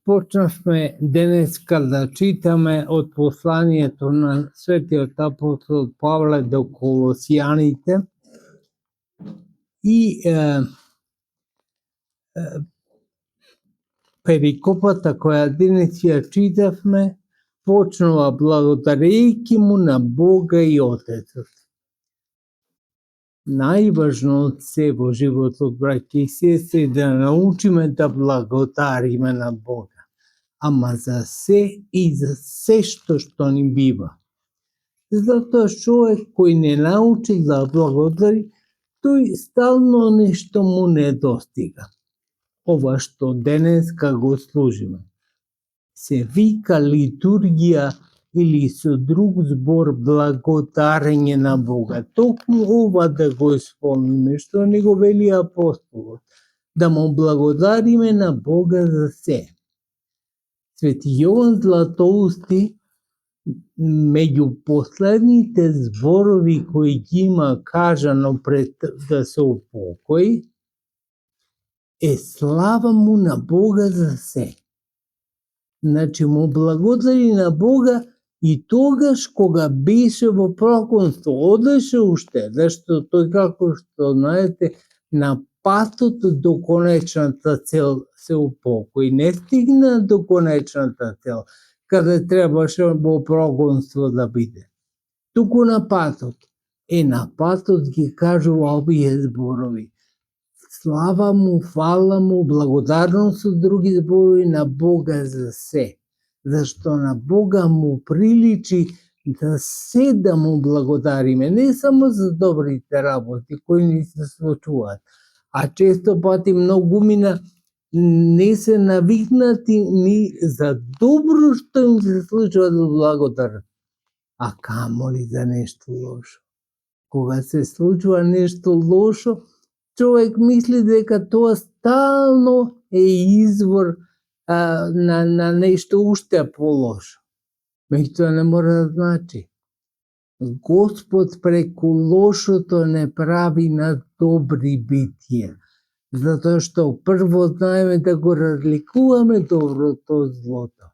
Почнавме денеска да читаме од посланието на светиот апостол Павле до Колосијаните и перикопата која денес ја читавме почнува благодарејќи му на Бога и Отецот. Најважно од се во животот, браќи и сестри, да научиме да благодариме на Бога. Ама за се и за се што ни бива. Затоа човек кој не научи да благодари, тој стално нешто му недостига. Ова што денеска го служиме се вика литургија или со друг збор благодарење на Бога. Токму ова да го исполниме, што не го вели апостолот, да му благодариме на Бога за се. Свети Јован Златоусти, меѓу последните зборови кои ги има кажано пред да се упокои, слава му на Бога за се. Значи му благодари на Бога и тогаш кога беше во прогонство, одеше уште, зашто тој, како што знаете, на патот до конечната цел се упокои. Не стигна до конечната цел, каде требаше во прогонство да биде. Туку на патот. На патот ги кажува овие зборови. Слава му, фала му, благодарност со други зборови на Бога за се. Зашто на Бога му приличи да се да му благодариме, не само за добрите работи кои ни се случуваат, а често пати многумина не се навикнати ни за добро што им се случува да благодарат, а камоли за нешто лошо. Кога се случува нешто лошо, човек мисли дека тоа стално е извор на нешто уште полошо. Меѓутоа не мора да значи. Господ преку лошото не прави на добри битија, затоа што прво знаеме да го разликуваме доброто од злото.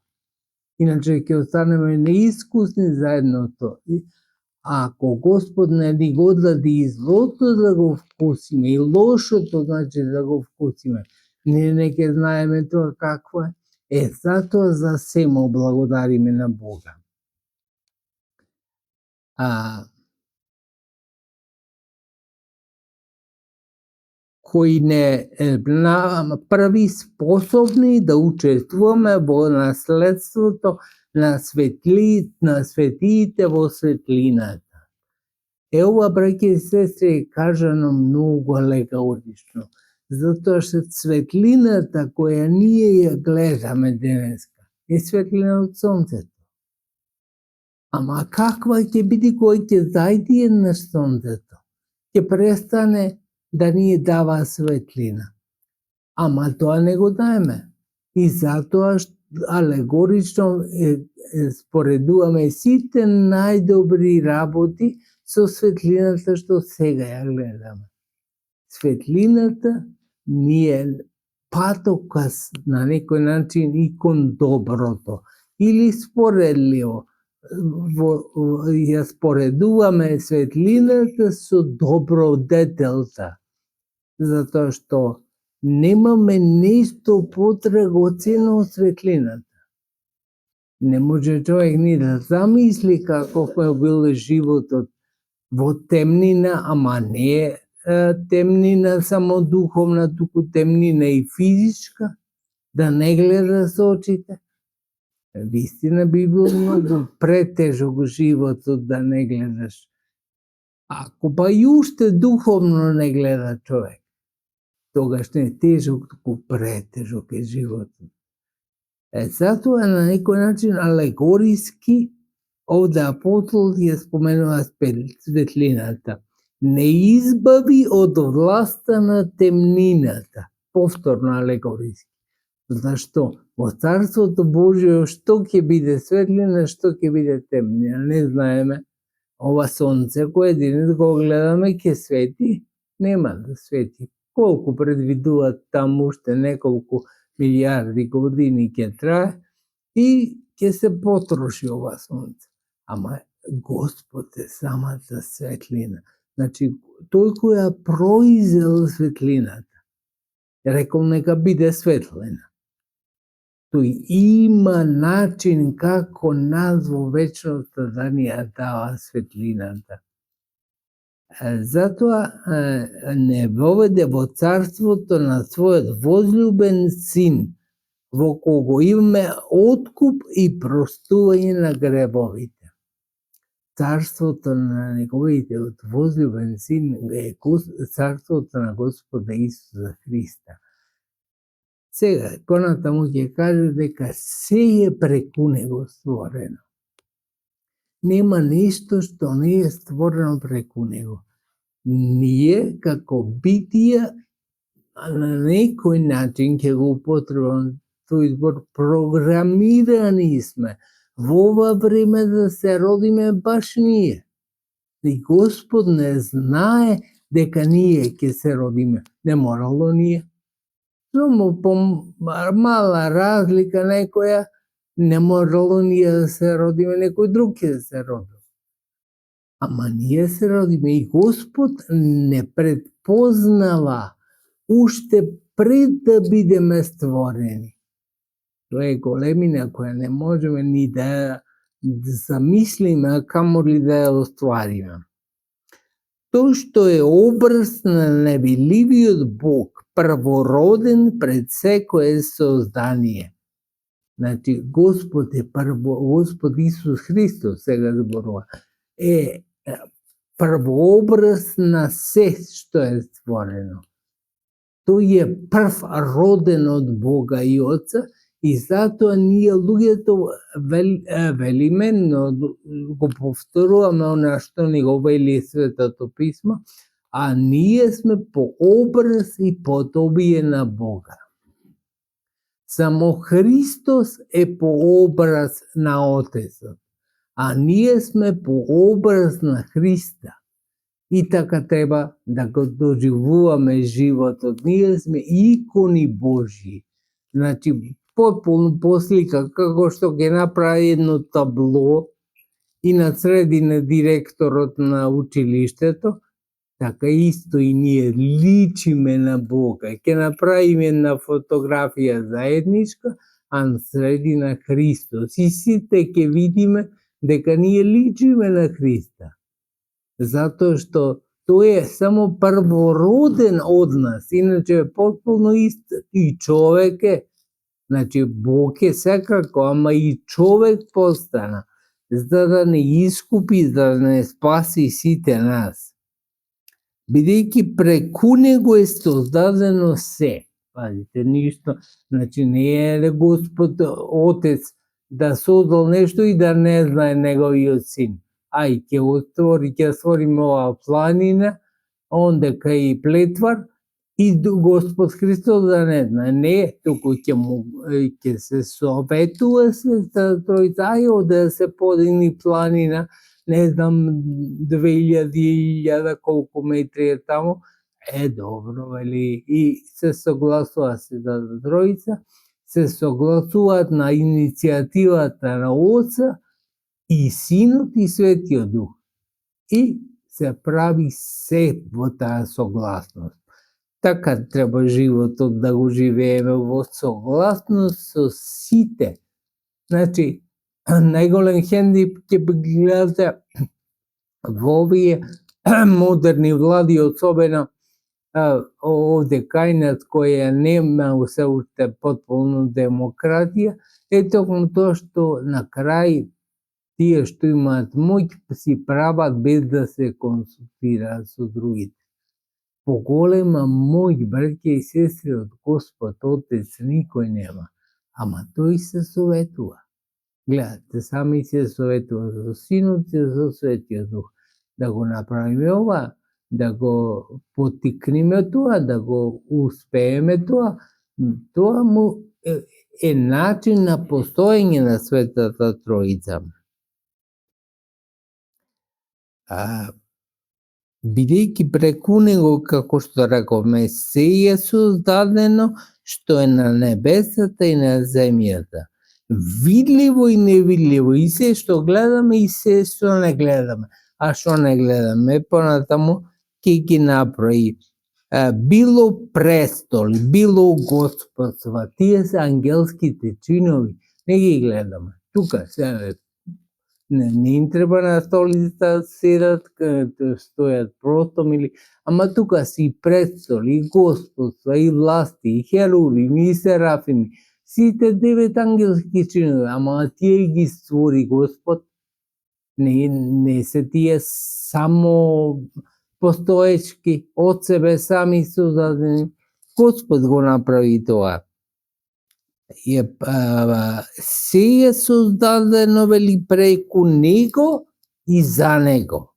Иначе ќе останеме неискусни заедното. Ако Господ не ни го даде и злото да го вкусиме, и лошото, значи да го вкусиме, ние не ќе знаеме тоа какво е. Затоа за се му благодариме на Бога. Кои не прави способни да учествуваме во наследството на светиите во светлината. Ова, браќи и сестри, е кажано многу алегорично, затоа што светлината која ние ја гледаме денеска е светлина од сонцето. Ама каква ќе биде кој ќе зајде еднаш сонцето? Ќе престане да ни дава светлина. Ама тоа не го знаеме. И затоа алегорично споредуваме сите најдобри работи со светлината што сега ја гледаме. Светлината ни е патокас на некој начин и кон доброто. Или споредливо. Ја споредуваме светлината со добродетелта. Затоа што немаме нешто подрагоцено од светлината. Не може човек ни да замисли каков е бил животот во темнина, ама не е темнина само духовна, туку темнина и физичка, да не гледа со очите. Вистина би бил многу претежок животот да не гледаш. Ако па и уште духовно не гледа човек, тогаш не е тежок, туку претежок е животот. Затоа на некој начин алегориски овде апостол ја споменува светлината. Не избави од власта на темнината. Повторно алегориски. Зашто? Во Царството Божие што ќе биде светлина, што ќе биде темнина, не знаеме. Ова сонце кое денес го гледаме ќе свети, нема да свети. Колку предвидуваат таму уште неколку милиарди години ќе трае и ќе се потроши ова сонце. Ама Господ е самата светлина. Значи, тој кој ја произвел светлината, рекол нека биде светлина. Тој има начин како нас во вечноста да ни ја дава светлината. Затоа не воведе во царството на својот возлюбен син, во кого имаме откуп и простување на гребовите. Царството на неговиот возлюбен син е царството на Господа Исуса Христа. Сега, понатаму ќе каже дека се е преку него створено. Нема нешто што не е створено преку него. Ние, како битија, на некој начин ќе го употребам тој збор, програмирани сме во ова време да се родиме баш ние. И Господ не знае дека ние ќе се родиме. Не морало ние. Само по мала разлика некоја, не морало ние да се родиме, некој друг ќе се роди. Ама ние се родиме и Господ не предпознава уште пред да бидеме створени. Тоа е големина која не можеме ни да замислиме, а камоли да ја оствариме. Тој што е образ на невидливиот Бог, првороден пред секое создание. Значи, Господ е Господ Исус Христос, сега зборува, е првообраз на се што е створено. Тој е прв роден од Бога и Отца, и затоа ние луѓето велиме, но го повторуваме она што ни го вели Светото Писмо, а ние сме по образ и подобие на Бога. Само Христос е по образ на Отецот, а ние сме по образ на Христа. И така треба да го доживуваме животот. Ние сме икони Божји. Значи, потполно послика, како што ќе направи едно табло и на средина директорот на училиштето, така исто и ние личиме на Бога. Ќе направиме една фотографија заедничка, а на средина Христос. И сите ќе видиме дека ние личиме на Христа. Затоа што тој е само првороден од нас, иначе е потполно ист и човек е. Значи, Бог е секако, ама и човек постана, за да не искупи, за да не спаси сите нас. Бидејќи преку него е создадено се. Пазите, ништо, значи не е Господ Отец да создал нешто и да не знае неговиот син. Ај, ќе створиме ова планина, онде кај Плетвар, и Господ Христос да не знае. Не, туку ќе се советува се Тројца, ајо да се подигни планина, не знам, 2000 колку метри е таму. Добро, вели, и се согласува се да Тројца, се согласуваат на иницијативата на Отца и Синот и Светиот Дух. И се прави се во таа согласност. Така треба животот да го живееме во согласност со сите. Значи, најголем хендип ќе гледате во овие модерни влади, особено овде кај нас, која нема се уште потполно демократија, е токму тоа што на крај тие што имаат моќ си прават без да се консултираат со другите. Поголема моќ, браќа и сестри, од Господ Отец никој нема, ама тој се советува. Гледате, сами се советува со Синот и со Светиот Дух. Да го направиме ова, да го потикнеме тоа, да го успееме тоа, тоа му е начин на постоење на Светата Троица. Бидејќи преку него, како што рековме, се е создадено што е на небесата и на земјата. Видливо и невидливо, и се што гледаме и се што не гледаме. А што не гледаме, понатаму ќе ги направи било престоли, било господства, тие се ангелските чинови, не ги гледаме. Тука се не им треба на столицата седат, стојат простом или, ама тука си и престоли, и господства, и власти, и херувими, и серафими, сите 9 ангелски чинови, ама тие ги створи Господ. Не се тие само постоечки, од себе сами создадени. Господ го направи тоа. Се е создадено, вели, преку него и за него.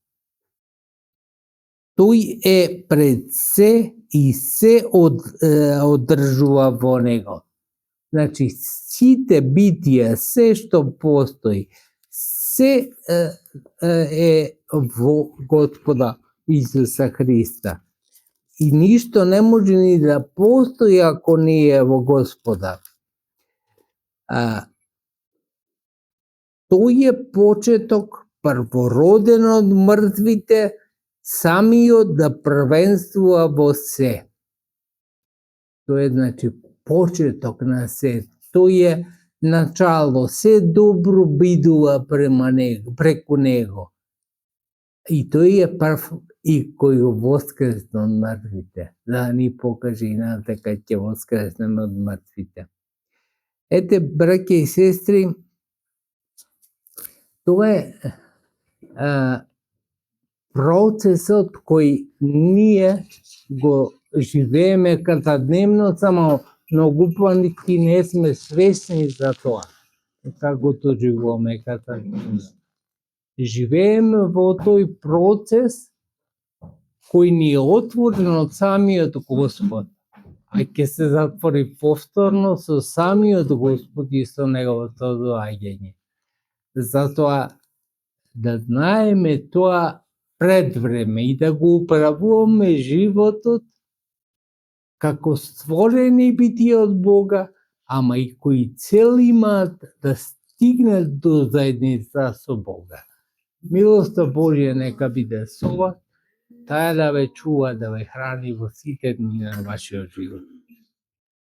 Тој е пред се и се одржува во него. Значи, сите битија, се што постои, се е во Господа Исуса Христа. И ништо не може ни да постои ако не е во Господа. Тој е почеток, првороден од мртвите, самиот да првенствува во се. Тој е, значи, почеток на се. Тој е начало, се добро бидува преку него. И тој е прв и кој го воскресна од мртвите, да ни покаже и нас дека ќе воскресне од мртвите. Ете, браќа и сестри, тоа е процесот кој ние го живееме каждодневно, само многу пати не сме свесни за тоа, како тоа живееме каждодневно. Живееме во тој процес кој ни е отворен од самиот Господ, а ќе се затвори повторно со самиот Господ и со неговото доаѓање. Затоа да знаеме тоа пред време и да го управуваме животот како створени битија од Бога, ама и кои цел имаат да стигнат до заедница со Бога. Милоста Божја нека биде со вас, таа да ве чува, да ве храни во сите дни на вашиот живот.